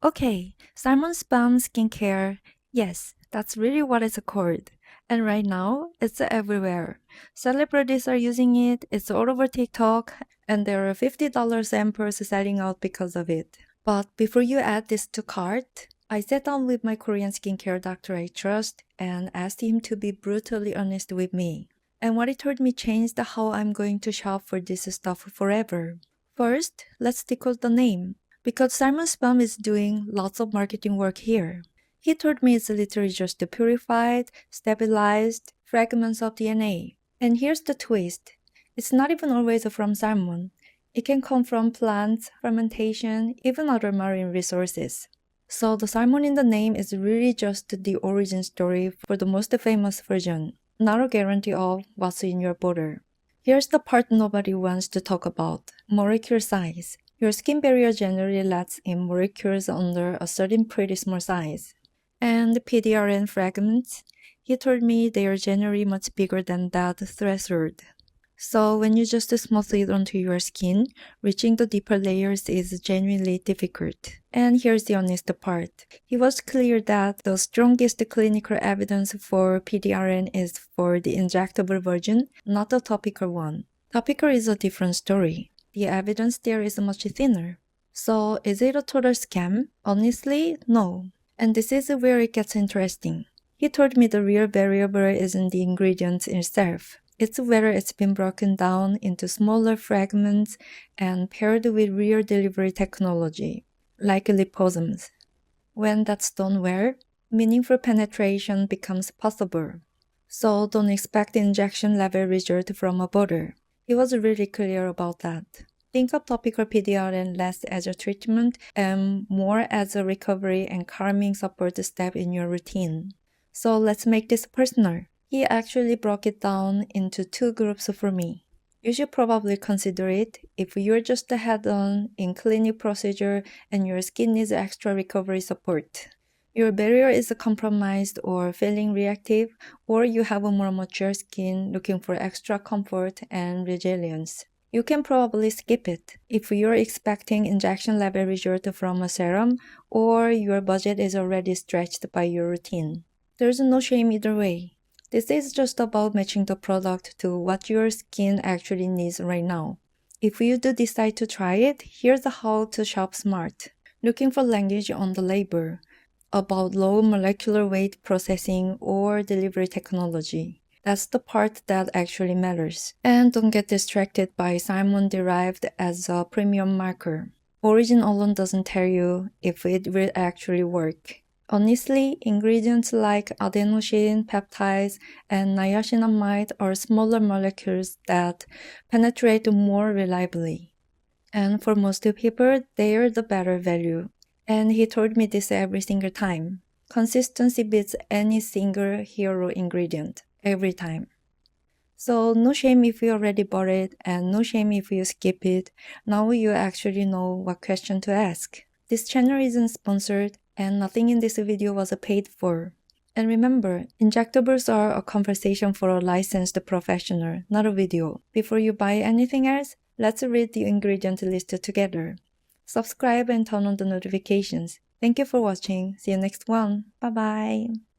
Okay, Salmon Sperm skincare. Yes, that's really what it's called. And right now, it's everywhere. Celebrities are using it, it's all over TikTok, and there are $50 samples selling out because of it. But before you add this to cart, I sat down with my Korean skincare doctor I trust and asked him to be brutally honest with me. And what he told me changed how I'm going to shop for this stuff forever. First, let's decode the name. Because Simon Sperm is doing lots of marketing work here. He told me it's literally just the purified, stabilized fragments of DNA. And here's the twist. It's not even always from salmon. It can come from plants, fermentation, even other marine resources. So the salmon in the name is really just the origin story for the most famous version, not a guarantee of what's in your bottle. Here's the part nobody wants to talk about, molecule size. Your skin barrier generally lets in molecules under a certain pretty small size. And PDRN fragments, he told me they are generally much bigger than that threshold. So when you just smooth it onto your skin, reaching the deeper layers is genuinely difficult. And here's the honest part. He was clear that the strongest clinical evidence for PDRN is for the injectable version, not the topical one. Topical is a different story. The evidence there is much thinner. So is it a total scam? Honestly, no. And this is where it gets interesting. He told me the real variable isn't the ingredient itself. It's whether it's been broken down into smaller fragments and paired with real delivery technology, like liposomes. When that's done well, meaningful penetration becomes possible. So don't expect injection level result from a bottle. He was really clear about that. Think of topical PDRN less as a treatment and more as a recovery and calming support step in your routine. So let's make this personal. He actually broke it down into two groups for me. You should probably consider it if you're just a head-on in clinic procedure and your skin needs extra recovery support. Your barrier is compromised or feeling reactive, or you have a more mature skin looking for extra comfort and resilience. You can probably skip it if you're expecting injection level result from a serum or your budget is already stretched by your routine. There's no shame either way. This is just about matching the product to what your skin actually needs right now. If you do decide to try it, here's how to shop smart. Looking for language on the label about low molecular weight processing or delivery technology. That's the part that actually matters. And don't get distracted by salmon derived as a premium marker. Origin alone doesn't tell you if it will actually work. Honestly, ingredients like adenosine, peptides, and niacinamide are smaller molecules that penetrate more reliably. And for most people, they are the better value. And he told me this every single time. Consistency beats any single hero ingredient, every time. So no shame if you already bought it, and no shame if you skip it. Now you actually know what question to ask. This channel isn't sponsored, and nothing in this video was paid for. And remember, injectables are a conversation for a licensed professional, not a video. Before you buy anything else, let's read the ingredient list together. Subscribe and turn on the notifications. Thank you for watching. See you next one. Bye bye.